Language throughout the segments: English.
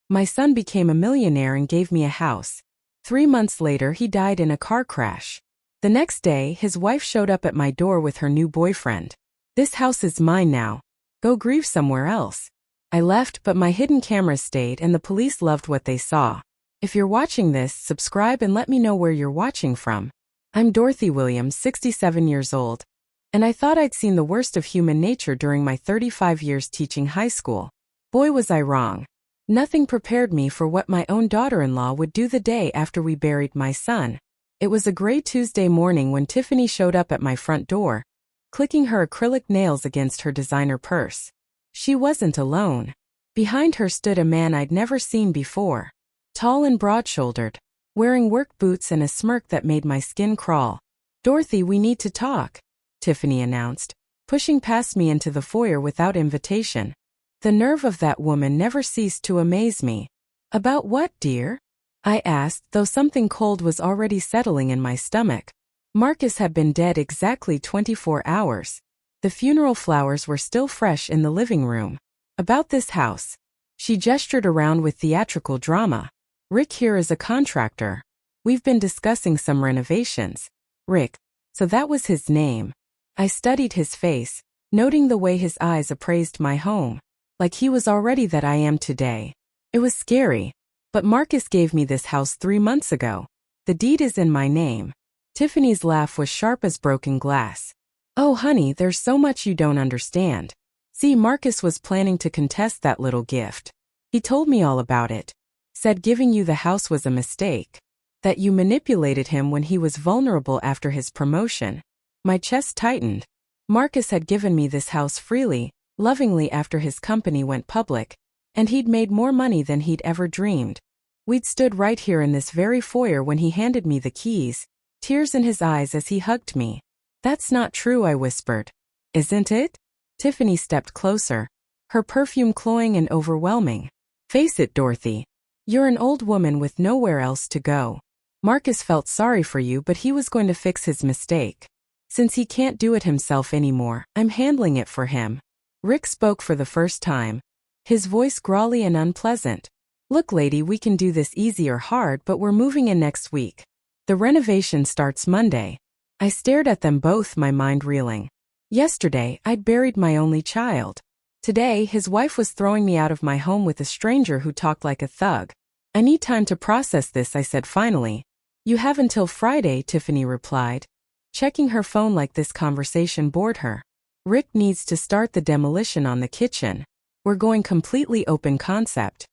My son became a millionaire and gave me a house. 3 months later, he died in a car crash. The next day, his wife showed up at my door with her new boyfriend. This house is mine now. Go grieve somewhere else. I left, but my hidden cameras stayed and the police loved what they saw. If you're watching this, subscribe and let me know where you're watching from. I'm Dorothy Williams, 67 years old, and I thought I'd seen the worst of human nature during my 35 years teaching high school. Boy, was I wrong. Nothing prepared me for what my own daughter-in-law would do the day after we buried my son. It was a gray Tuesday morning when Tiffany showed up at my front door, clicking her acrylic nails against her designer purse. She wasn't alone. Behind her stood a man I'd never seen before. Tall and broad-shouldered, wearing work boots and a smirk that made my skin crawl. "Dorothy, we need to talk," Tiffany announced, pushing past me into the foyer without invitation. The nerve of that woman never ceased to amaze me. "About what, dear?" I asked, though something cold was already settling in my stomach. Marcus had been dead exactly 24 hours. The funeral flowers were still fresh in the living room. "About this house." She gestured around with theatrical drama. "Rick here is a contractor. We've been discussing some renovations." Rick. So that was his name. I studied his face, noting the way his eyes appraised my home. Like he was already that I am today. It was scary. "But Marcus gave me this house 3 months ago. The deed is in my name." Tiffany's laugh was sharp as broken glass. "Oh honey, there's so much you don't understand. See, Marcus was planning to contest that little gift. He told me all about it. Said giving you the house was a mistake. That you manipulated him when he was vulnerable after his promotion." My chest tightened. Marcus had given me this house freely, lovingly after his company went public, and he'd made more money than he'd ever dreamed. We'd stood right here in this very foyer when he handed me the keys, tears in his eyes as he hugged me. "That's not true," I whispered. "Isn't it?" Tiffany stepped closer, her perfume cloying and overwhelming. "Face it, Dorothy. You're an old woman with nowhere else to go. Marcus felt sorry for you, but he was going to fix his mistake. Since he can't do it himself anymore, I'm handling it for him." Rick spoke for the first time, his voice growly and unpleasant. "Look, lady, we can do this easy or hard, but we're moving in next week. The renovation starts Monday." I stared at them both, my mind reeling. Yesterday, I'd buried my only child. Today, his wife was throwing me out of my home with a stranger who talked like a thug. "I need time to process this," I said finally. "You have until Friday," Tiffany replied, checking her phone like this conversation bored her. "Rick needs to start the demolition on the kitchen. We're going completely open concept."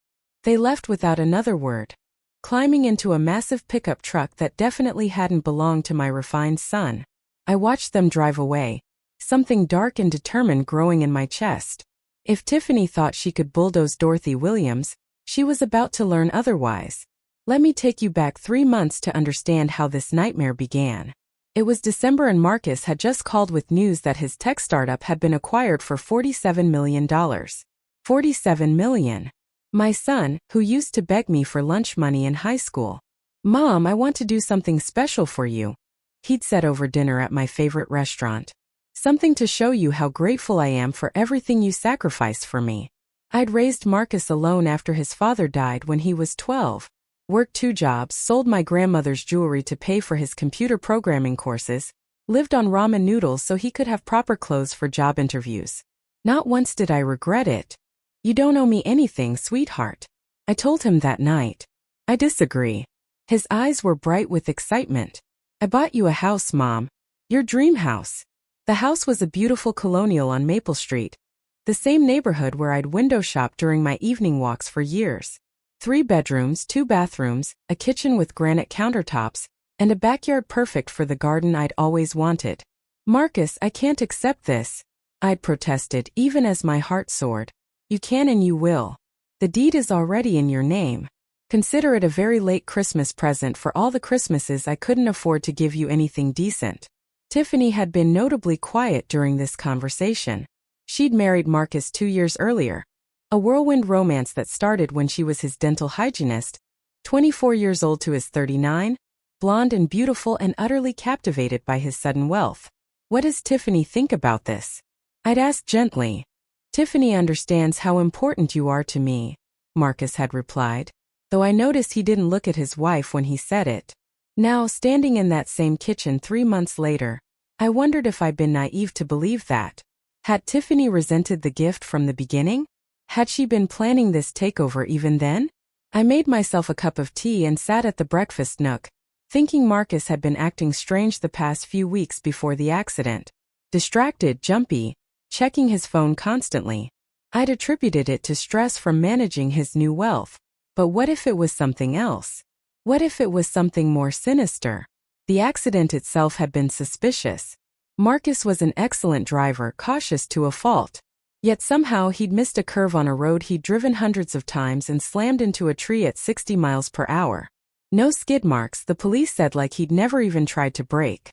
They left without another word, climbing into a massive pickup truck that definitely hadn't belonged to my refined son. I watched them drive away, something dark and determined growing in my chest. If Tiffany thought she could bulldoze Dorothy Williams, she was about to learn otherwise. Let me take you back 3 months to understand how this nightmare began. It was December and Marcus had just called with news that his tech startup had been acquired for $47 million. $47 million. My son, who used to beg me for lunch money in high school. "Mom, I want to do something special for you," he'd said over dinner at my favorite restaurant. "Something to show you how grateful I am for everything you sacrificed for me." I'd raised Marcus alone after his father died when he was 12. Worked 2 jobs, sold my grandmother's jewelry to pay for his computer programming courses, lived on ramen noodles so he could have proper clothes for job interviews. Not once did I regret it. "You don't owe me anything, sweetheart," I told him that night. "I disagree." His eyes were bright with excitement. "I bought you a house, Mom. Your dream house." The house was a beautiful colonial on Maple Street, the same neighborhood where I'd window shop during my evening walks for years. 3 bedrooms, 2 bathrooms, a kitchen with granite countertops, and a backyard perfect for the garden I'd always wanted. "Marcus, I can't accept this," I'd protested, even as my heart soared. "You can and you will. The deed is already in your name. Consider it a very late Christmas present for all the Christmases I couldn't afford to give you anything decent." Tiffany had been notably quiet during this conversation. She'd married Marcus 2 years earlier. A whirlwind romance that started when she was his dental hygienist, 24 years old to his 39, blonde and beautiful and utterly captivated by his sudden wealth. "What does Tiffany think about this?" I'd asked gently. "Tiffany understands how important you are to me. Marcus had replied, though I noticed he didn't look at his wife when he said it. Now, standing in that same kitchen 3 months later, I wondered if I'd been naive to believe that. Had Tiffany resented the gift from the beginning? Had she been planning this takeover even then? I made myself a cup of tea and sat at the breakfast nook, thinking Marcus had been acting strange the past few weeks before the accident. Distracted, jumpy, checking his phone constantly. I'd attributed it to stress from managing his new wealth. But what if it was something else? What if it was something more sinister? The accident itself had been suspicious. Marcus was an excellent driver, cautious to a fault. Yet somehow he'd missed a curve on a road he'd driven hundreds of times and slammed into a tree at 60 miles per hour. No skid marks, the police said, like he'd never even tried to brake.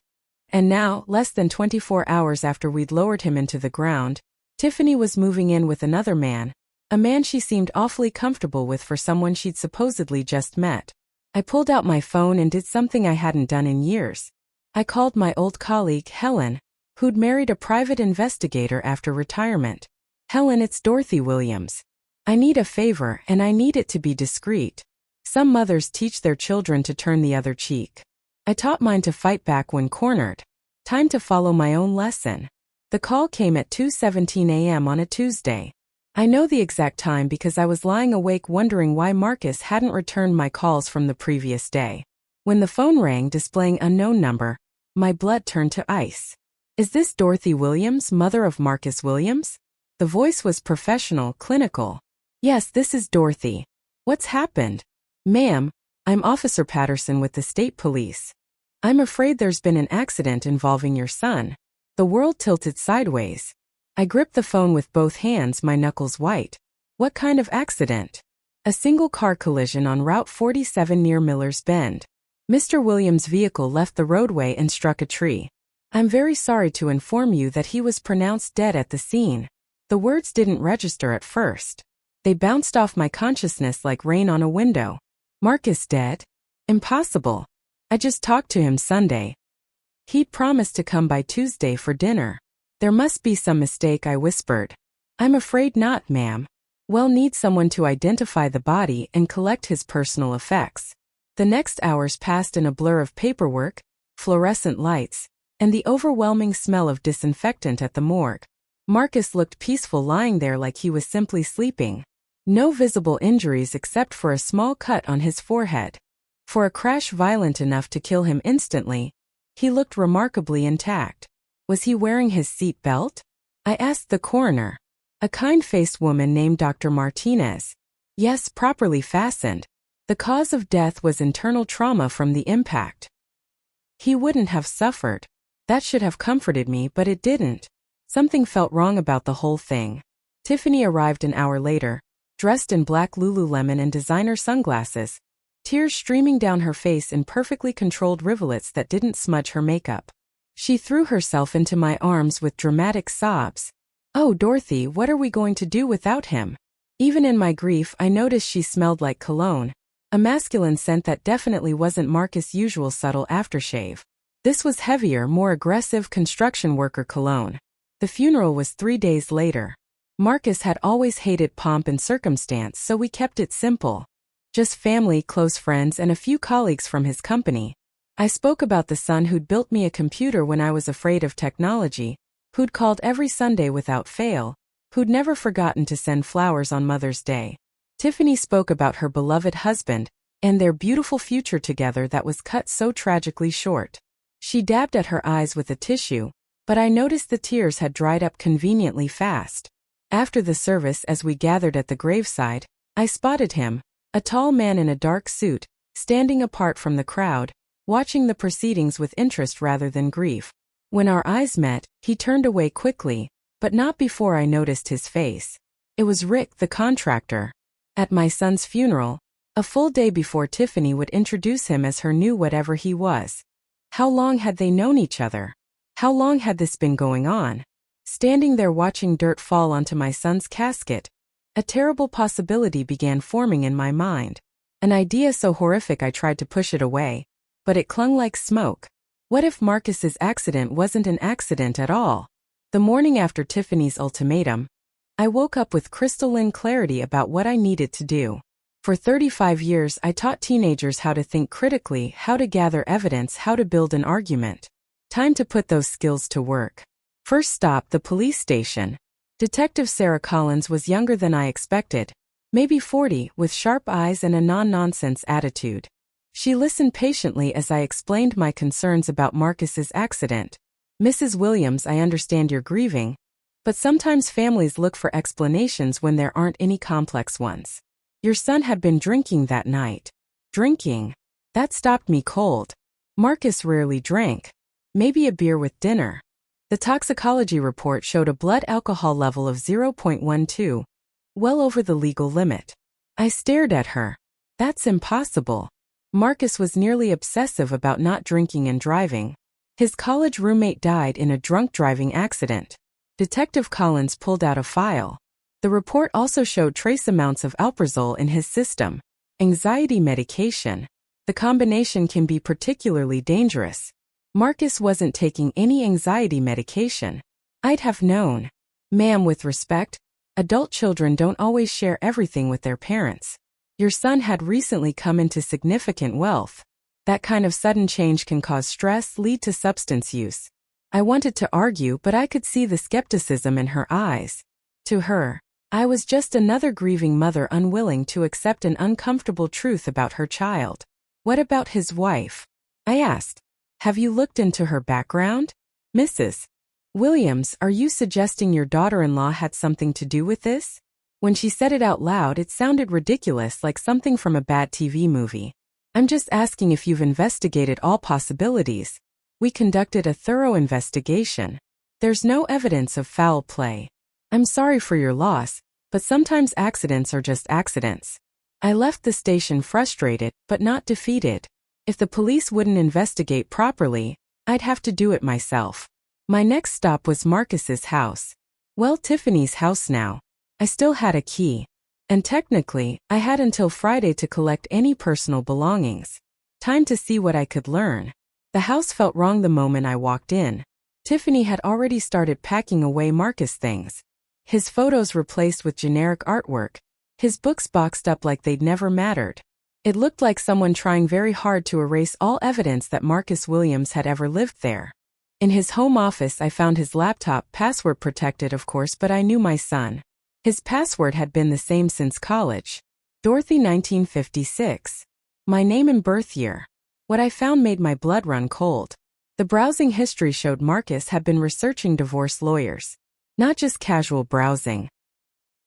And now, less than 24 hours after we'd lowered him into the ground, Tiffany was moving in with another man, a man she seemed awfully comfortable with for someone she'd supposedly just met. I pulled out my phone and did something I hadn't done in years. I called my old colleague, Helen, who'd married a private investigator after retirement. Helen, it's Dorothy Williams. I need a favor, and I need it to be discreet. Some mothers teach their children to turn the other cheek. I taught mine to fight back when cornered. Time to follow my own lesson. The call came at 2:17 a.m. on a Tuesday. I know the exact time because I was lying awake wondering why Marcus hadn't returned my calls from the previous day. When the phone rang displaying unknown number, my blood turned to ice. Is this Dorothy Williams, mother of Marcus Williams? The voice was professional, clinical. Yes, this is Dorothy. What's happened? Ma'am, I'm Officer Patterson with the state police. I'm afraid there's been an accident involving your son. The world tilted sideways. I gripped the phone with both hands, my knuckles white. What kind of accident? A single car collision on Route 47 near Miller's Bend. Mr. Williams' vehicle left the roadway and struck a tree. I'm very sorry to inform you that he was pronounced dead at the scene. The words didn't register at first. They bounced off my consciousness like rain on a window. Marcus dead? Impossible. I just talked to him Sunday. He'd promised to come by Tuesday for dinner. There must be some mistake, I whispered. I'm afraid not, ma'am. We'll need someone to identify the body and collect his personal effects. The next hours passed in a blur of paperwork, fluorescent lights, and the overwhelming smell of disinfectant at the morgue. Marcus looked peaceful lying there like he was simply sleeping. No visible injuries except for a small cut on his forehead. For a crash violent enough to kill him instantly, he looked remarkably intact. Was he wearing his seat belt? I asked the coroner. A kind-faced woman named Dr. Martinez. Yes, properly fastened. The cause of death was internal trauma from the impact. He wouldn't have suffered. That should have comforted me, but it didn't. Something felt wrong about the whole thing. Tiffany arrived an hour later, dressed in black Lululemon and designer sunglasses, tears streaming down her face in perfectly controlled rivulets that didn't smudge her makeup. She threw herself into my arms with dramatic sobs. Oh, Dorothy, what are we going to do without him? Even in my grief, I noticed she smelled like cologne, a masculine scent that definitely wasn't Marcus' usual subtle aftershave. This was heavier, more aggressive construction worker cologne. The funeral was 3 days later. Marcus had always hated pomp and circumstance, so we kept it simple. Just family, close friends, and a few colleagues from his company. I spoke about the son who'd built me a computer when I was afraid of technology, who'd called every Sunday without fail, who'd never forgotten to send flowers on Mother's Day. Tiffany spoke about her beloved husband, and their beautiful future together that was cut so tragically short. She dabbed at her eyes with a tissue, but I noticed the tears had dried up conveniently fast. After the service, as we gathered at the graveside, I spotted him, a tall man in a dark suit, standing apart from the crowd, watching the proceedings with interest rather than grief. When our eyes met, he turned away quickly, but not before I noticed his face. It was Rick, the contractor. At my son's funeral, a full day before Tiffany would introduce him as her new whatever he was. How long had they known each other? How long had this been going on? Standing there watching dirt fall onto my son's casket, a terrible possibility began forming in my mind. An idea so horrific I tried to push it away, but it clung like smoke. What if Marcus's accident wasn't an accident at all? The morning after Tiffany's ultimatum, I woke up with crystalline clarity about what I needed to do. For 35 years, I taught teenagers how to think critically, how to gather evidence, how to build an argument. Time to put those skills to work. First stop, the police station. Detective Sarah Collins was younger than I expected. Maybe 40, with sharp eyes and a non-nonsense attitude. She listened patiently as I explained my concerns about Marcus's accident. Mrs. Williams, I understand you're grieving, but sometimes families look for explanations when there aren't any complex ones. Your son had been drinking that night. Drinking? That stopped me cold. Marcus rarely drank. Maybe a beer with dinner. The toxicology report showed a blood alcohol level of 0.12, well over the legal limit. I stared at her. That's impossible. Marcus was nearly obsessive about not drinking and driving. His college roommate died in a drunk driving accident. Detective Collins pulled out a file. The report also showed trace amounts of alprazolam in his system. Anxiety medication. The combination can be particularly dangerous. Marcus wasn't taking any anxiety medication. I'd have known. Ma'am, with respect, adult children don't always share everything with their parents. Your son had recently come into significant wealth. That kind of sudden change can cause stress, lead to substance use. I wanted to argue, but I could see the skepticism in her eyes. To her, I was just another grieving mother unwilling to accept an uncomfortable truth about her child. What about his wife? I asked. Have you looked into her background? Mrs. Williams, are you suggesting your daughter-in-law had something to do with this? When she said it out loud, it sounded ridiculous, like something from a bad TV movie. I'm just asking if you've investigated all possibilities. We conducted a thorough investigation. There's no evidence of foul play. I'm sorry for your loss, but sometimes accidents are just accidents. I left the station frustrated, but not defeated. If the police wouldn't investigate properly, I'd have to do it myself. My next stop was Marcus's house. Well, Tiffany's house now. I still had a key. And technically, I had until Friday to collect any personal belongings. Time to see what I could learn. The house felt wrong the moment I walked in. Tiffany had already started packing away Marcus things. His photos replaced with generic artwork. His books boxed up like they'd never mattered. It looked like someone trying very hard to erase all evidence that Marcus Williams had ever lived there. In his home office, I found his laptop, password protected of course, but I knew my son. His password had been the same since college. Dorothy 1956. My name and birth year. What I found made my blood run cold. The browsing history showed Marcus had been researching divorce lawyers. Not just casual browsing.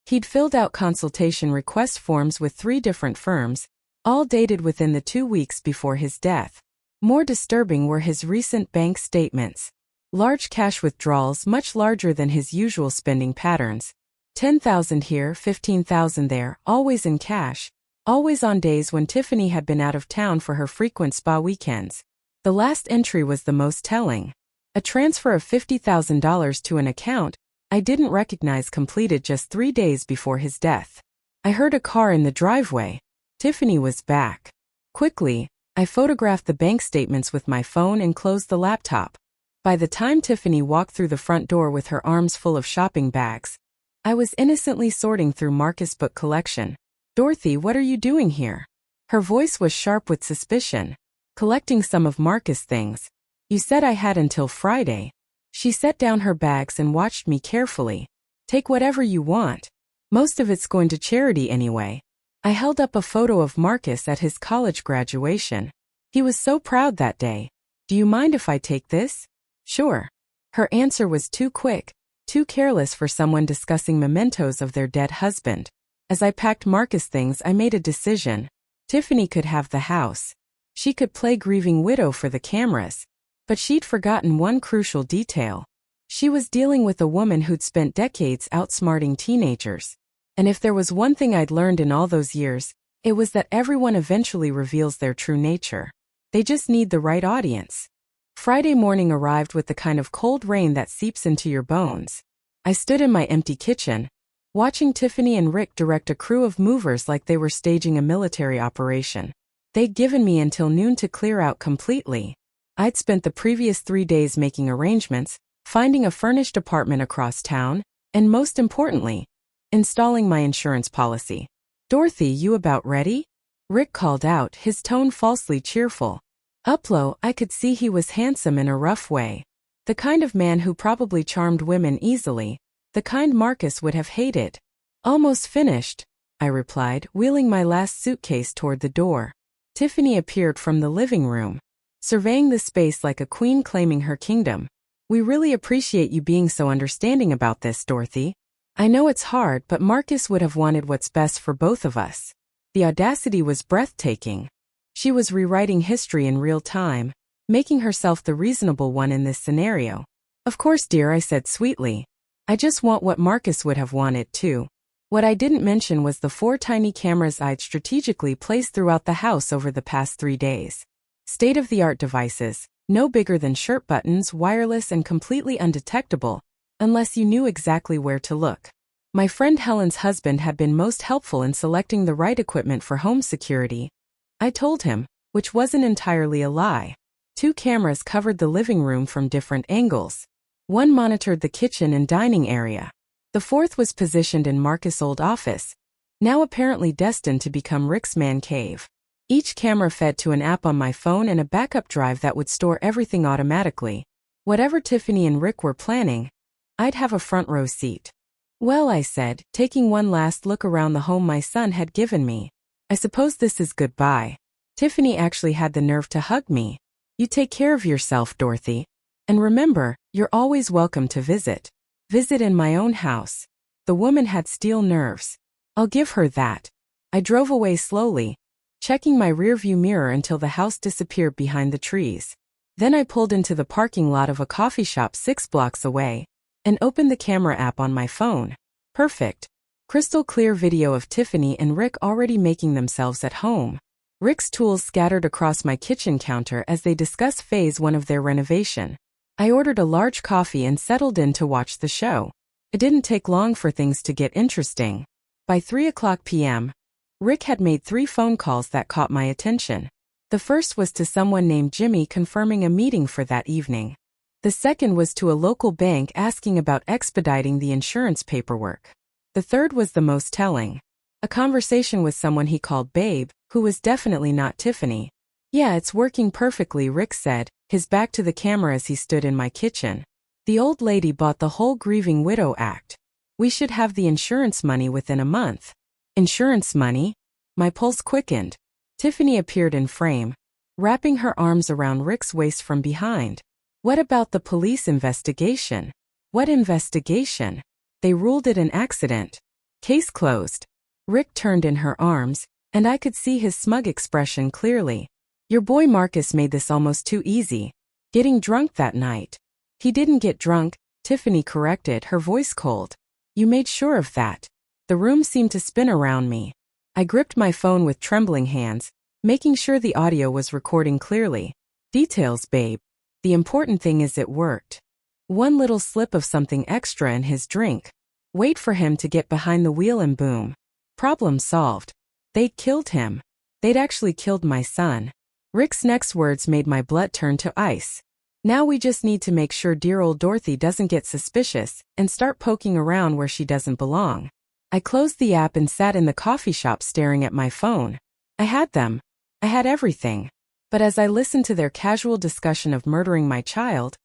He'd filled out consultation request forms with 3 different firms, all dated within the 2 weeks before his death. More disturbing were his recent bank statements. Large cash withdrawals, much larger than his usual spending patterns. 10,000 here, 15,000 there, always in cash. Always on days when Tiffany had been out of town for her frequent spa weekends. The last entry was the most telling. A transfer of $50,000 to an account I didn't recognize completed just 3 days before his death. I heard a car in the driveway. Tiffany was back. Quickly, I photographed the bank statements with my phone and closed the laptop. By the time Tiffany walked through the front door with her arms full of shopping bags, I was innocently sorting through Marcus' book collection. Dorothy, what are you doing here? Her voice was sharp with suspicion. Collecting some of Marcus' things. You said I had until Friday. She set down her bags and watched me carefully. Take whatever you want. Most of it's going to charity anyway. I held up a photo of Marcus at his college graduation. He was so proud that day. Do you mind if I take this? Sure. Her answer was too quick, too careless for someone discussing mementos of their dead husband. As I packed Marcus' things, I made a decision. Tiffany could have the house. She could play grieving widow for the cameras. But she'd forgotten one crucial detail. She was dealing with a woman who'd spent decades outsmarting teenagers. And if there was one thing I'd learned in all those years, it was that everyone eventually reveals their true nature. They just need the right audience. Friday morning arrived with the kind of cold rain that seeps into your bones. I stood in my empty kitchen, watching Tiffany and Rick direct a crew of movers like they were staging a military operation. They'd given me until noon to clear out completely. I'd spent the previous 3 days making arrangements, finding a furnished apartment across town, and most importantly, installing my insurance policy. Dorothy, you about ready? Rick called out, his tone falsely cheerful. Up low, I could see he was handsome in a rough way. The kind of man who probably charmed women easily. The kind Marcus would have hated. Almost finished, I replied, wheeling my last suitcase toward the door. Tiffany appeared from the living room, surveying the space like a queen claiming her kingdom. We really appreciate you being so understanding about this, Dorothy. I know it's hard, but Marcus would have wanted what's best for both of us. The audacity was breathtaking. She was rewriting history in real time, making herself the reasonable one in this scenario. Of course, dear, I said sweetly. I just want what Marcus would have wanted, too. What I didn't mention was the 4 tiny cameras I'd strategically placed throughout the house over the past 3 days. State-of-the-art devices, no bigger than shirt buttons, wireless and completely undetectable, unless you knew exactly where to look. My friend Helen's husband had been most helpful in selecting the right equipment for home security. I told him, which wasn't entirely a lie. 2 cameras covered the living room from different angles. 1 monitored the kitchen and dining area. The 4th was positioned in Marcus' old office, now apparently destined to become Rick's man cave. Each camera fed to an app on my phone and a backup drive that would store everything automatically. Whatever Tiffany and Rick were planning, I'd have a front row seat. Well, I said, taking one last look around the home my son had given me. I suppose this is goodbye. Tiffany actually had the nerve to hug me. You take care of yourself, Dorothy. And remember, you're always welcome to visit. Visit in my own house. The woman had steel nerves. I'll give her that. I drove away slowly, checking my rearview mirror until the house disappeared behind the trees. Then I pulled into the parking lot of a coffee shop 6 blocks away and opened the camera app on my phone. Perfect. Crystal clear video of Tiffany and Rick already making themselves at home. Rick's tools scattered across my kitchen counter as they discuss phase 1 of their renovation. I ordered a large coffee and settled in to watch the show. It didn't take long for things to get interesting. By 3:00 p.m., Rick had made 3 phone calls that caught my attention. The first was to someone named Jimmy confirming a meeting for that evening. The second was to a local bank asking about expediting the insurance paperwork. The third was the most telling. A conversation with someone he called Babe, who was definitely not Tiffany. Yeah, it's working perfectly, Rick said, his back to the camera as he stood in my kitchen. The old lady bought the whole Grieving Widow Act. We should have the insurance money within a month. Insurance money? My pulse quickened. Tiffany appeared in frame, wrapping her arms around Rick's waist from behind. What about the police investigation? What investigation? They ruled it an accident. Case closed. Rick turned in her arms, and I could see his smug expression clearly. Your boy Marcus made this almost too easy. Getting drunk that night. He didn't get drunk, Tiffany corrected, her voice cold. You made sure of that. The room seemed to spin around me. I gripped my phone with trembling hands, making sure the audio was recording clearly. Details, babe. The important thing is it worked. One little slip of something extra in his drink. Wait for him to get behind the wheel and boom. Problem solved. They'd killed him. They'd actually killed my son. Rick's next words made my blood turn to ice. Now we just need to make sure dear old Dorothy doesn't get suspicious and start poking around where she doesn't belong. I closed the app and sat in the coffee shop staring at my phone. I had them. I had everything. But as I listened to their casual discussion of murdering my child,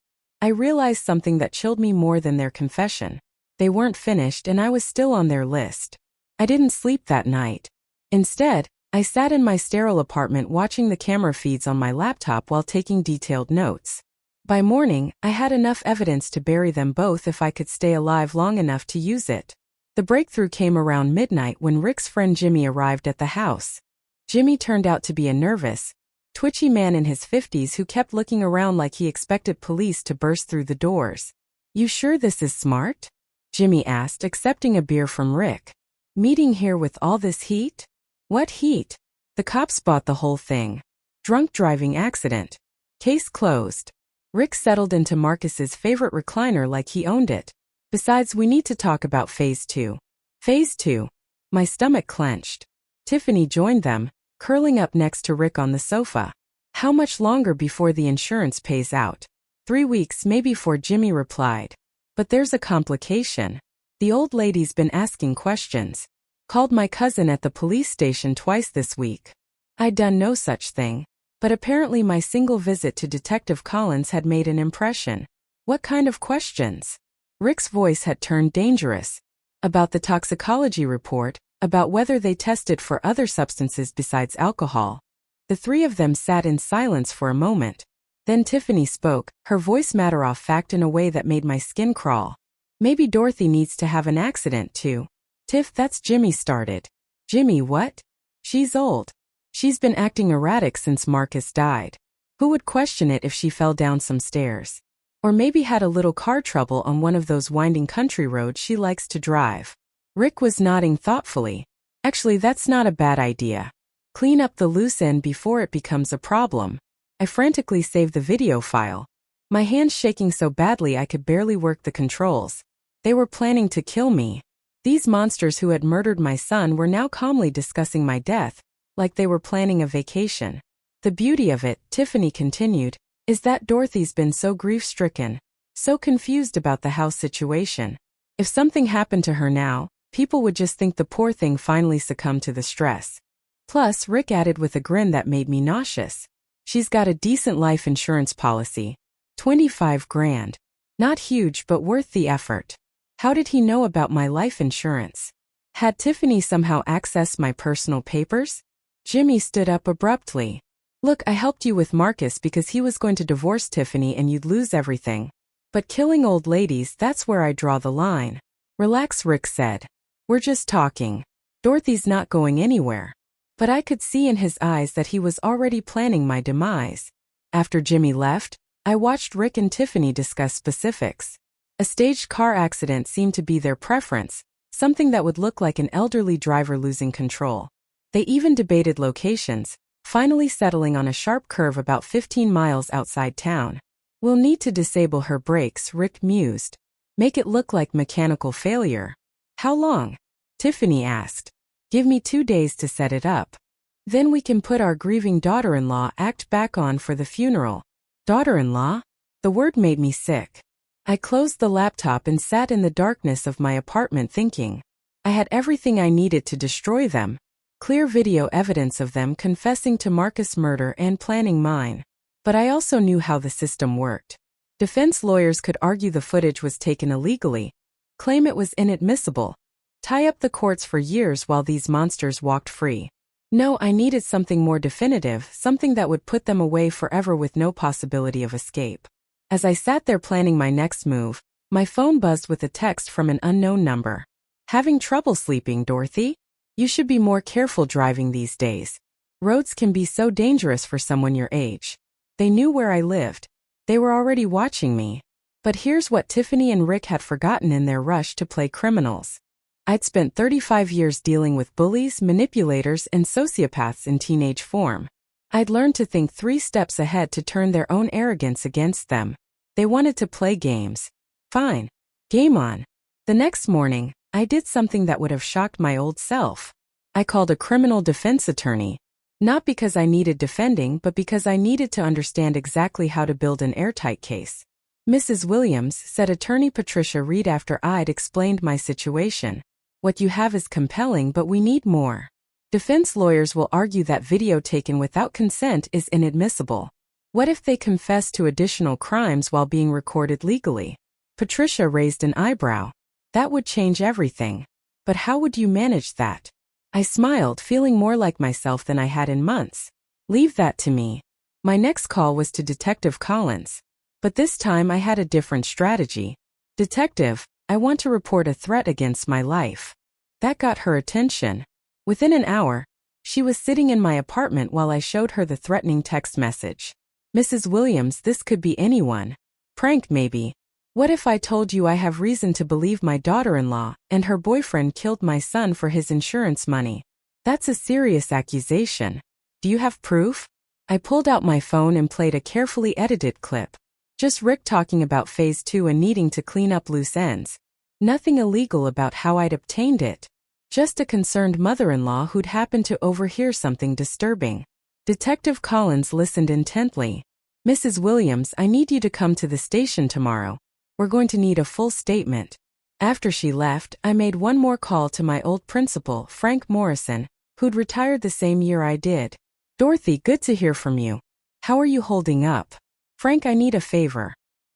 I realized something that chilled me more than their confession. They weren't finished and I was still on their list. I didn't sleep that night. Instead, I sat in my sterile apartment watching the camera feeds on my laptop while taking detailed notes. By morning, I had enough evidence to bury them both if I could stay alive long enough to use it. The breakthrough came around midnight when Rick's friend Jimmy arrived at the house. Jimmy turned out to be a nervous, twitchy man in his 50s who kept looking around like he expected police to burst through the doors. You sure this is smart? Jimmy asked, accepting a beer from Rick. Meeting here with all this heat? What heat? The cops bought the whole thing. Drunk driving accident. Case closed. Rick settled into Marcus's favorite recliner like he owned it. Besides, we need to talk about phase 2. Phase 2. My stomach clenched. Tiffany joined them, curling up next to Rick on the sofa. How much longer before the insurance pays out? 3 weeks maybe, before Jimmy replied. But there's a complication. The old lady's been asking questions. Called my cousin at the police station twice this week. I'd done no such thing. But apparently my single visit to Detective Collins had made an impression. What kind of questions? Rick's voice had turned dangerous. About the toxicology report, about whether they tested for other substances besides alcohol. The three of them sat in silence for a moment. Then Tiffany spoke, her voice matter-of-fact in a way that made my skin crawl. Maybe Dorothy needs to have an accident too. Tiff, that's Jimmy started. Jimmy what? She's old. She's been acting erratic since Marcus died. Who would question it if she fell down some stairs? Or maybe had a little car trouble on one of those winding country roads she likes to drive. Rick was nodding thoughtfully. Actually, that's not a bad idea. Clean up the loose end before it becomes a problem. I frantically saved the video file. My hands shaking so badly I could barely work the controls. They were planning to kill me. These monsters who had murdered my son were now calmly discussing my death, like they were planning a vacation. The beauty of it, Tiffany continued, is that Dorothy's been so grief-stricken, so confused about the house situation. If something happened to her now, people would just think the poor thing finally succumbed to the stress. Plus, Rick added with a grin that made me nauseous. She's got a decent life insurance policy. 25 grand. Not huge but worth the effort. How did he know about my life insurance? Had Tiffany somehow accessed my personal papers? Jimmy stood up abruptly. Look, I helped you with Marcus because he was going to divorce Tiffany and you'd lose everything. But killing old ladies, that's where I draw the line. Relax, Rick said. We're just talking. Dorothy's not going anywhere. But I could see in his eyes that he was already planning my demise. After Jimmy left, I watched Rick and Tiffany discuss specifics. A staged car accident seemed to be their preference, something that would look like an elderly driver losing control. They even debated locations, finally settling on a sharp curve about 15 miles outside town. We'll need to disable her brakes, Rick mused. Make it look like mechanical failure. How long? Tiffany asked. Give me 2 days to set it up. Then we can put our grieving daughter-in-law act back on for the funeral. Daughter-in-law? The word made me sick. I closed the laptop and sat in the darkness of my apartment thinking. I had everything I needed to destroy them. Clear video evidence of them confessing to Marcus' murder and planning mine. But I also knew how the system worked. Defense lawyers could argue the footage was taken illegally, claim it was inadmissible, tie up the courts for years while these monsters walked free. No, I needed something more definitive, something that would put them away forever with no possibility of escape. As I sat there planning my next move, my phone buzzed with a text from an unknown number. Having trouble sleeping, Dorothy? You should be more careful driving these days. Roads can be so dangerous for someone your age. They knew where I lived. They were already watching me. But here's what Tiffany and Rick had forgotten in their rush to play criminals. I'd spent 35 years dealing with bullies, manipulators, and sociopaths in teenage form. I'd learned to think 3 steps ahead to turn their own arrogance against them. They wanted to play games. Fine. Game on. The next morning, I did something that would have shocked my old self. I called a criminal defense attorney. Not because I needed defending, but because I needed to understand exactly how to build an airtight case. Mrs. Williams, said attorney Patricia Reed after I'd explained my situation. What you have is compelling, but we need more. Defense lawyers will argue that video taken without consent is inadmissible. What if they confess to additional crimes while being recorded legally? Patricia raised an eyebrow. That would change everything. But how would you manage that? I smiled, feeling more like myself than I had in months. Leave that to me. My next call was to Detective Collins. But this time I had a different strategy. Detective, I want to report a threat against my life. That got her attention. Within an hour, she was sitting in my apartment while I showed her the threatening text message. Mrs. Williams, this could be anyone. Prank maybe. What if I told you I have reason to believe my daughter-in-law and her boyfriend killed my son for his insurance money? That's a serious accusation. Do you have proof? I pulled out my phone and played a carefully edited clip. Just Rick talking about phase 2 and needing to clean up loose ends. Nothing illegal about how I'd obtained it. Just a concerned mother-in-law who'd happened to overhear something disturbing. Detective Collins listened intently. Mrs. Williams, I need you to come to the station tomorrow. We're going to need a full statement. After she left, I made one more call to my old principal, Frank Morrison, who'd retired the same year I did. Dorothy, good to hear from you. How are you holding up? Frank, I need a favor.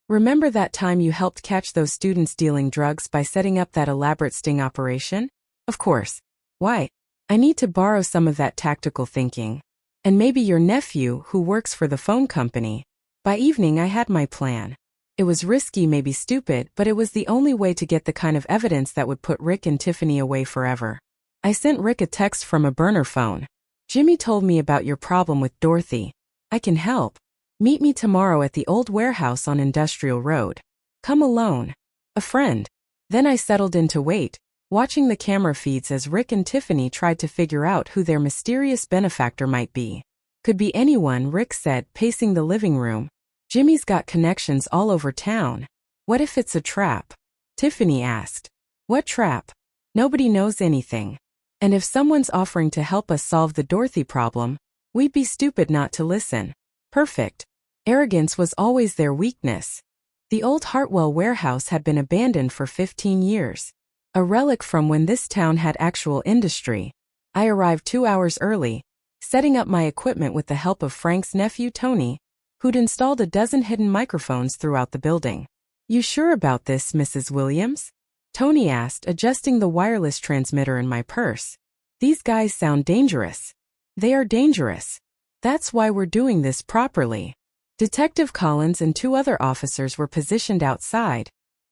Remember that time you helped catch those students dealing drugs by setting up that elaborate sting operation? Of course. Why? I need to borrow some of that tactical thinking. And maybe your nephew, who works for the phone company. By evening, I had my plan. It was risky, maybe stupid, but it was the only way to get the kind of evidence that would put Rick and Tiffany away forever. I sent Rick a text from a burner phone. Jimmy told me about your problem with Dorothy. I can help. Meet me tomorrow at the old warehouse on Industrial Road. Come alone. A friend. Then I settled in to wait, watching the camera feeds as Rick and Tiffany tried to figure out who their mysterious benefactor might be. Could be anyone, Rick said, pacing the living room. Jimmy's got connections all over town. What if it's a trap? Tiffany asked. What trap? Nobody knows anything. And if someone's offering to help us solve the Dorothy problem, we'd be stupid not to listen. Perfect. Arrogance was always their weakness. The old Hartwell warehouse had been abandoned for 15 years. A relic from when this town had actual industry. I arrived 2 hours early, setting up my equipment with the help of Frank's nephew Tony, who'd installed a dozen hidden microphones throughout the building. You sure about this, Mrs. Williams? Tony asked, adjusting the wireless transmitter in my purse. These guys sound dangerous. They are dangerous. That's why we're doing this properly. Detective Collins and 2 other officers were positioned outside,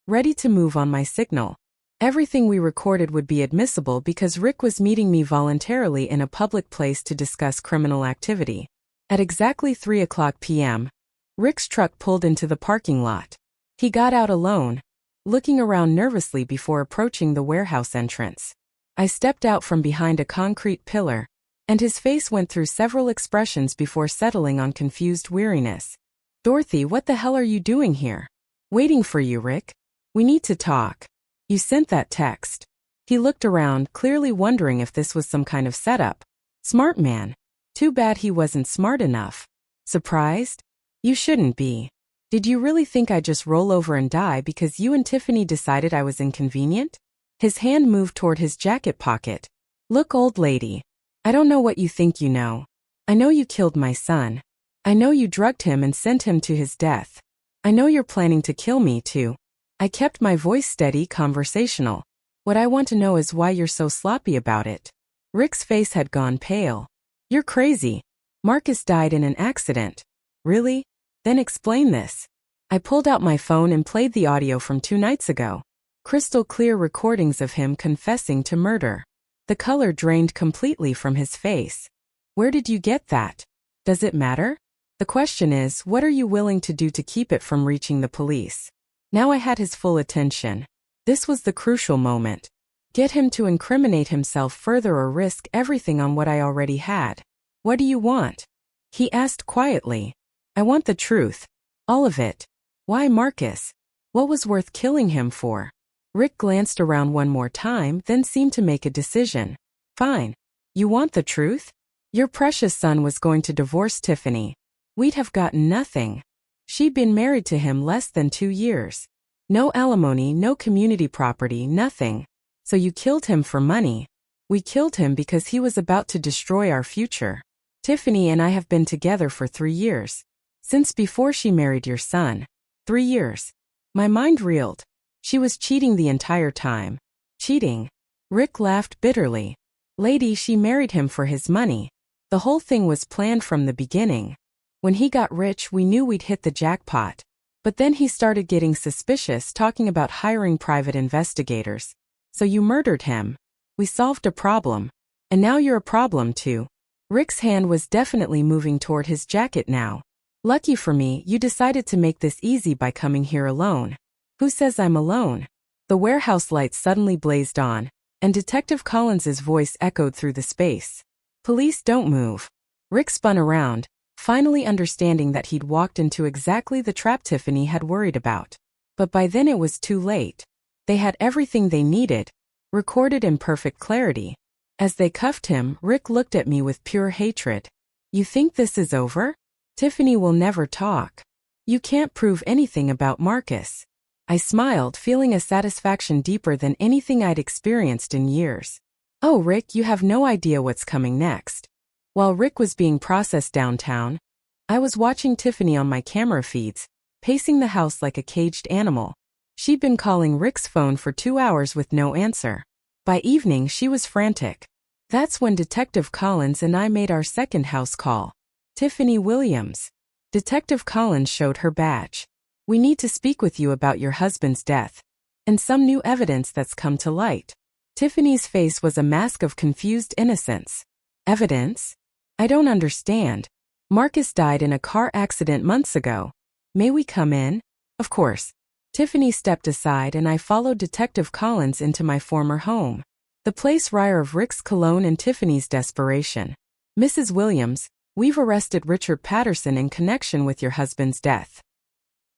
ready to move on my signal. Everything we recorded would be admissible because Rick was meeting me voluntarily in a public place to discuss criminal activity. At exactly 3:00 p.m., Rick's truck pulled into the parking lot. He got out alone, looking around nervously before approaching the warehouse entrance. I stepped out from behind a concrete pillar, and his face went through several expressions before settling on confused weariness. Dorothy, what the hell are you doing here? Waiting for you, Rick. We need to talk. You sent that text. He looked around, clearly wondering if this was some kind of setup. Smart man. Too bad he wasn't smart enough. Surprised? You shouldn't be. Did you really think I'd just roll over and die because you and Tiffany decided I was inconvenient? His hand moved toward his jacket pocket. Look, old lady. I don't know what you think you know. I know you killed my son. I know you drugged him and sent him to his death. I know you're planning to kill me too. I kept my voice steady, conversational. What I want to know is why you're so sloppy about it. Rick's face had gone pale. You're crazy. Marcus died in an accident. Really? Then explain this. I pulled out my phone and played the audio from 2 nights ago. Crystal clear recordings of him confessing to murder. The color drained completely from his face. Where did you get that? Does it matter? The question is, what are you willing to do to keep it from reaching the police? Now I had his full attention. This was the crucial moment. Get him to incriminate himself further or risk everything on what I already had. What do you want? He asked quietly. I want the truth. All of it. Why Marcus? What was worth killing him for? Rick glanced around one more time, then seemed to make a decision. Fine. You want the truth? Your precious son was going to divorce Tiffany. We'd have gotten nothing. She'd been married to him less than 2 years. No alimony, no community property, nothing. So you killed him for money. We killed him because he was about to destroy our future. Tiffany and I have been together for 3 years. Since before she married your son. 3 years. My mind reeled. She was cheating the entire time. Cheating. Rick laughed bitterly. Lady, she married him for his money. The whole thing was planned from the beginning. When he got rich, we knew we'd hit the jackpot. But then he started getting suspicious, talking about hiring private investigators. So you murdered him. We solved a problem. And now you're a problem too. Rick's hand was definitely moving toward his jacket now. Lucky for me, you decided to make this easy by coming here alone. Who says I'm alone? The warehouse lights suddenly blazed on, and Detective Collins's voice echoed through the space. Police, don't move. Rick spun around, finally understanding that he'd walked into exactly the trap Tiffany had worried about. But by then it was too late. They had everything they needed, recorded in perfect clarity. As they cuffed him, Rick looked at me with pure hatred. You think this is over? Tiffany will never talk. You can't prove anything about Marcus. I smiled, feeling a satisfaction deeper than anything I'd experienced in years. Oh, Rick, you have no idea what's coming next. While Rick was being processed downtown, I was watching Tiffany on my camera feeds, pacing the house like a caged animal. She'd been calling Rick's phone for 2 hours with no answer. By evening, she was frantic. That's when Detective Collins and I made our second house call. Tiffany Williams. Detective Collins showed her badge. We need to speak with you about your husband's death and some new evidence that's come to light. Tiffany's face was a mask of confused innocence. Evidence? I don't understand. Marcus died in a car accident months ago. May we come in? Of course. Tiffany stepped aside and I followed Detective Collins into my former home. The place rare of Rick's cologne and Tiffany's desperation. Mrs. Williams, we've arrested Richard Patterson in connection with your husband's death.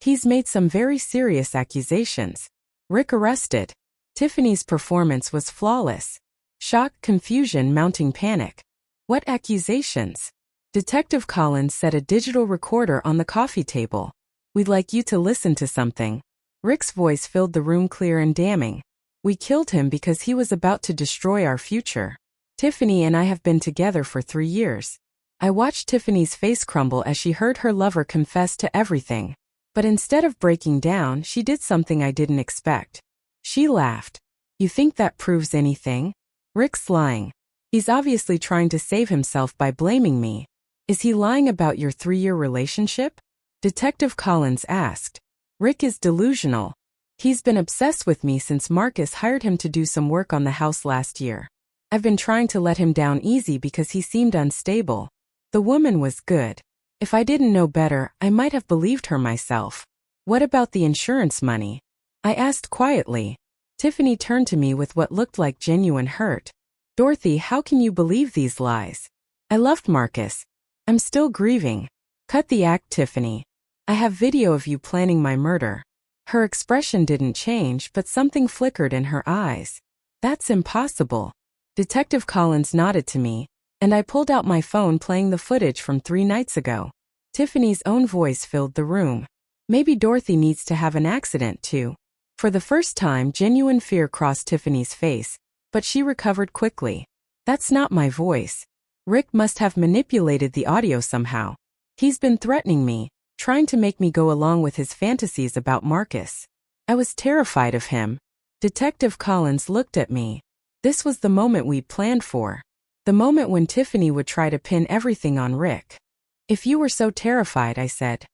He's made some very serious accusations. Rick arrested. Tiffany's performance was flawless. Shock, confusion, mounting panic. What accusations? Detective Collins set a digital recorder on the coffee table. We'd like you to listen to something. Rick's voice filled the room clear and damning. We killed him because he was about to destroy our future. Tiffany and I have been together for 3 years. I watched Tiffany's face crumble as she heard her lover confess to everything. But instead of breaking down, she did something I didn't expect. She laughed. You think that proves anything? Rick's lying. He's obviously trying to save himself by blaming me. Is he lying about your 3-year relationship? Detective Collins asked. Rick is delusional. He's been obsessed with me since Marcus hired him to do some work on the house last year. I've been trying to let him down easy because he seemed unstable. The woman was good. If I didn't know better, I might have believed her myself. What about the insurance money? I asked quietly. Tiffany turned to me with what looked like genuine hurt. Dorothy, how can you believe these lies? I loved Marcus. I'm still grieving. Cut the act, Tiffany. I have video of you planning my murder. Her expression didn't change, but something flickered in her eyes. That's impossible. Detective Collins nodded to me, and I pulled out my phone playing the footage from 3 nights ago. Tiffany's own voice filled the room. Maybe Dorothy needs to have an accident too. For the first time, genuine fear crossed Tiffany's face, but she recovered quickly. That's not my voice. Rick must have manipulated the audio somehow. He's been threatening me, trying to make me go along with his fantasies about Marcus. I was terrified of him. Detective Collins looked at me. This was the moment we'd planned for. The moment when Tiffany would try to pin everything on Rick. If you were so terrified, I said,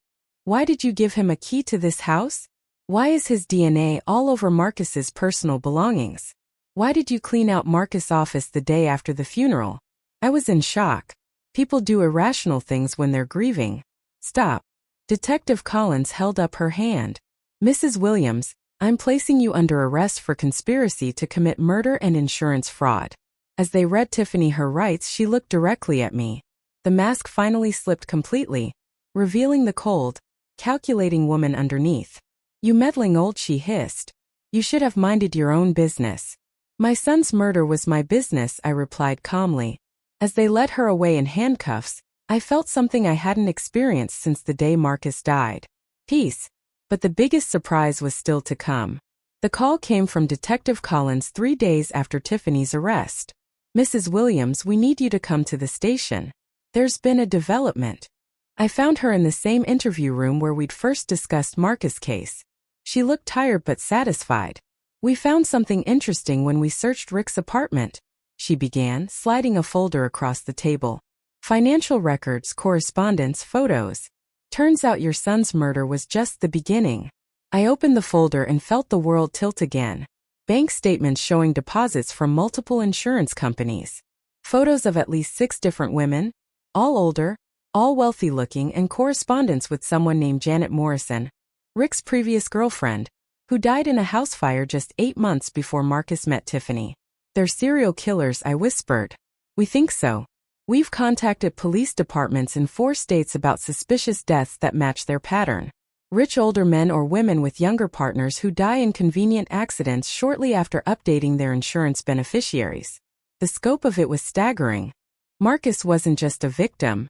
why did you give him a key to this house? Why is his DNA all over Marcus's personal belongings? Why did you clean out Marcus' office the day after the funeral? I was in shock. People do irrational things when they're grieving. Stop. Detective Collins held up her hand. Mrs. Williams, I'm placing you under arrest for conspiracy to commit murder and insurance fraud. As they read Tiffany her rights, she looked directly at me. The mask finally slipped completely, revealing the cold, calculating woman underneath. You meddling old, she hissed. You should have minded your own business. My son's murder was my business, I replied calmly. As they led her away in handcuffs, I felt something I hadn't experienced since the day Marcus died. Peace. But the biggest surprise was still to come. The call came from Detective Collins 3 days after Tiffany's arrest. Mrs. Williams, we need you to come to the station. There's been a development. I found her in the same interview room where we'd first discussed Marcus' case. She looked tired but satisfied. We found something interesting when we searched Rick's apartment, she began, sliding a folder across the table. Financial records, correspondence, photos. Turns out your son's murder was just the beginning. I opened the folder and felt the world tilt again. Bank statements showing deposits from multiple insurance companies. Photos of at least 6 different women, all older, all wealthy looking, and correspondence with someone named Janet Morrison, Rick's previous girlfriend, who died in a house fire just 8 months before Marcus met Tiffany. They're serial killers, I whispered. We think so. We've contacted police departments in 4 states about suspicious deaths that match their pattern. Rich older men or women with younger partners who die in convenient accidents shortly after updating their insurance beneficiaries. The scope of it was staggering. Marcus wasn't just a victim.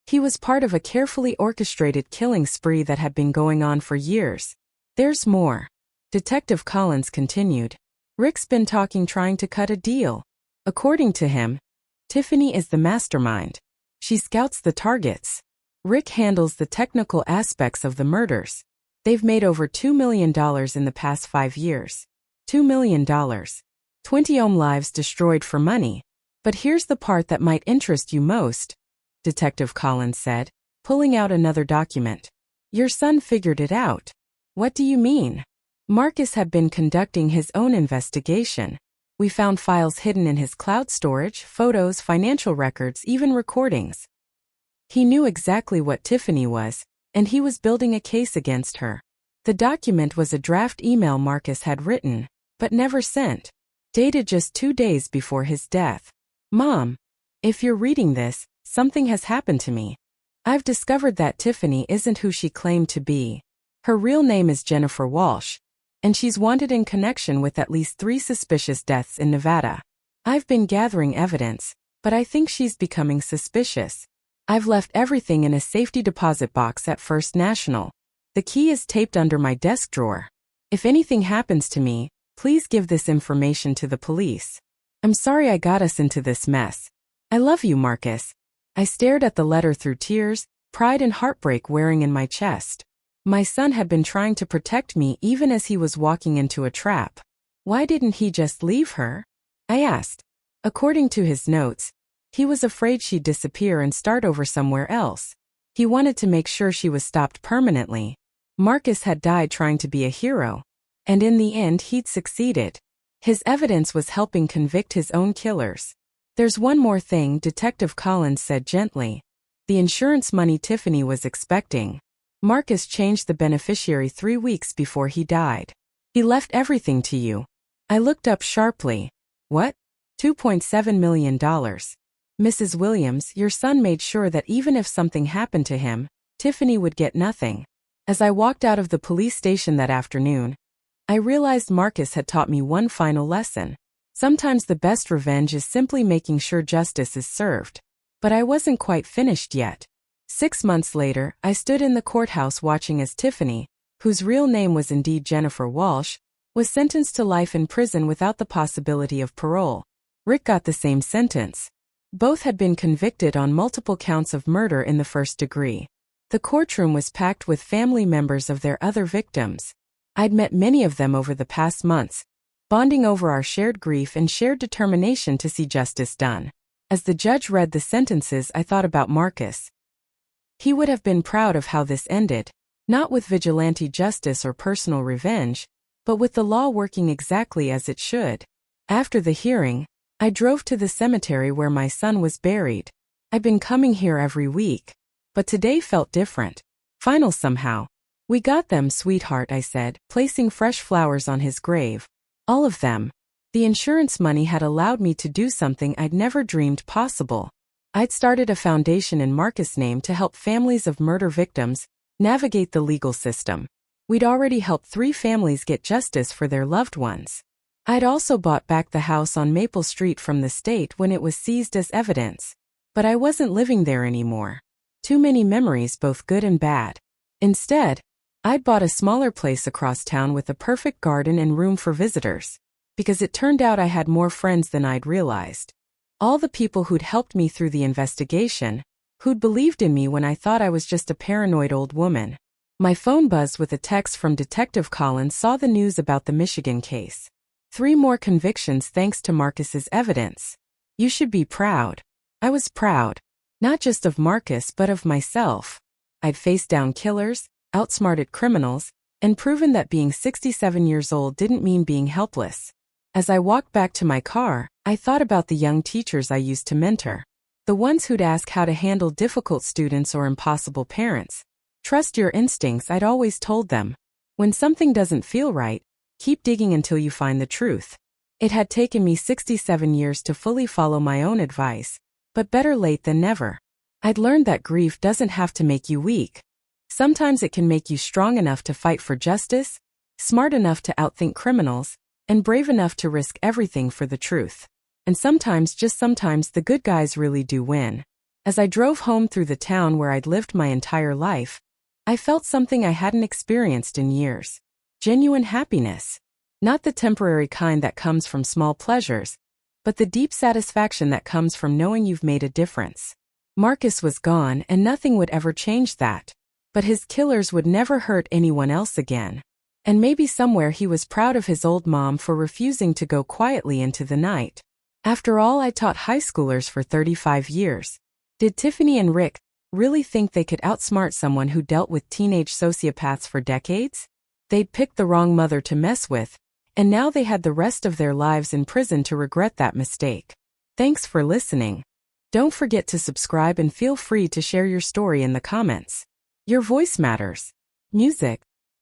He was part of a carefully orchestrated killing spree that had been going on for years. There's more. Detective Collins continued. Rick's been trying to cut a deal. According to him, Tiffany is the mastermind. She scouts the targets. Rick handles the technical aspects of the murders. They've made over $2 million in the past 5 years. $2 million. 20 lives destroyed for money. But here's the part that might interest you most, Detective Collins said, pulling out another document. Your son figured it out. What do you mean? Marcus had been conducting his own investigation. We found files hidden in his cloud storage, photos, financial records, even recordings. He knew exactly what Tiffany was, and he was building a case against her. The document was a draft email Marcus had written, but never sent, dated just 2 days before his death. Mom, if you're reading this, something has happened to me. I've discovered that Tiffany isn't who she claimed to be. Her real name is Jennifer Walsh, and she's wanted in connection with at least 3 suspicious deaths in Nevada. I've been gathering evidence, but I think she's becoming suspicious. I've left everything in a safety deposit box at First National. The key is taped under my desk drawer. If anything happens to me, please give this information to the police. I'm sorry I got us into this mess. I love you, Marcus. I stared at the letter through tears, pride and heartbreak wearing in my chest. My son had been trying to protect me even as he was walking into a trap. Why didn't he just leave her? I asked. According to his notes, he was afraid she'd disappear and start over somewhere else. He wanted to make sure she was stopped permanently. Marcus had died trying to be a hero, and in the end he'd succeeded. His evidence was helping convict his own killers. There's one more thing, Detective Collins said gently. The insurance money Tiffany was expecting. Marcus changed the beneficiary 3 weeks before he died. He left everything to you. I looked up sharply. What? $2.7 million. Mrs. Williams, your son made sure that even if something happened to him, Tiffany would get nothing. As I walked out of the police station that afternoon, I realized Marcus had taught me one final lesson. Sometimes the best revenge is simply making sure justice is served. But I wasn't quite finished yet. 6 months later, I stood in the courthouse watching as Tiffany, whose real name was indeed Jennifer Walsh, was sentenced to life in prison without the possibility of parole. Rick got the same sentence. Both had been convicted on multiple counts of murder in the first degree. The courtroom was packed with family members of their other victims. I'd met many of them over the past months, bonding over our shared grief and shared determination to see justice done. As the judge read the sentences, I thought about Marcus. He would have been proud of how this ended, not with vigilante justice or personal revenge, but with the law working exactly as it should. After the hearing, I drove to the cemetery where my son was buried. I've been coming here every week, but today felt different. Final somehow. We got them, sweetheart, I said, placing fresh flowers on his grave. All of them. The insurance money had allowed me to do something I'd never dreamed possible. I'd started a foundation in Marcus' name to help families of murder victims navigate the legal system. We'd already helped 3 families get justice for their loved ones. I'd also bought back the house on Maple Street from the state when it was seized as evidence. But I wasn't living there anymore. Too many memories, both good and bad. Instead, I'd bought a smaller place across town with a perfect garden and room for visitors. Because it turned out I had more friends than I'd realized. All the people who'd helped me through the investigation, who'd believed in me when I thought I was just a paranoid old woman. My phone buzzed with a text from Detective Collins. Saw the news about the Michigan case. 3 more convictions thanks to Marcus's evidence. You should be proud. I was proud. Not just of Marcus but of myself. I'd faced down killers, outsmarted criminals, and proven that being 67 years old didn't mean being helpless. As I walked back to my car, I thought about the young teachers I used to mentor. The ones who'd ask how to handle difficult students or impossible parents. Trust your instincts, I'd always told them. When something doesn't feel right, keep digging until you find the truth. It had taken me 67 years to fully follow my own advice, but better late than never. I'd learned that grief doesn't have to make you weak. Sometimes it can make you strong enough to fight for justice, smart enough to outthink criminals, and brave enough to risk everything for the truth. And sometimes, just sometimes, the good guys really do win. As I drove home through the town where I'd lived my entire life, I felt something I hadn't experienced in years. Genuine happiness. Not the temporary kind that comes from small pleasures, but the deep satisfaction that comes from knowing you've made a difference. Marcus was gone and nothing would ever change that. But his killers would never hurt anyone else again. And maybe somewhere he was proud of his old mom for refusing to go quietly into the night. After all, I taught high schoolers for 35 years. Did Tiffany and Rick really think they could outsmart someone who dealt with teenage sociopaths for decades? They'd picked the wrong mother to mess with, and now they had the rest of their lives in prison to regret that mistake. Thanks for listening. Don't forget to subscribe and feel free to share your story in the comments. Your voice matters. Music.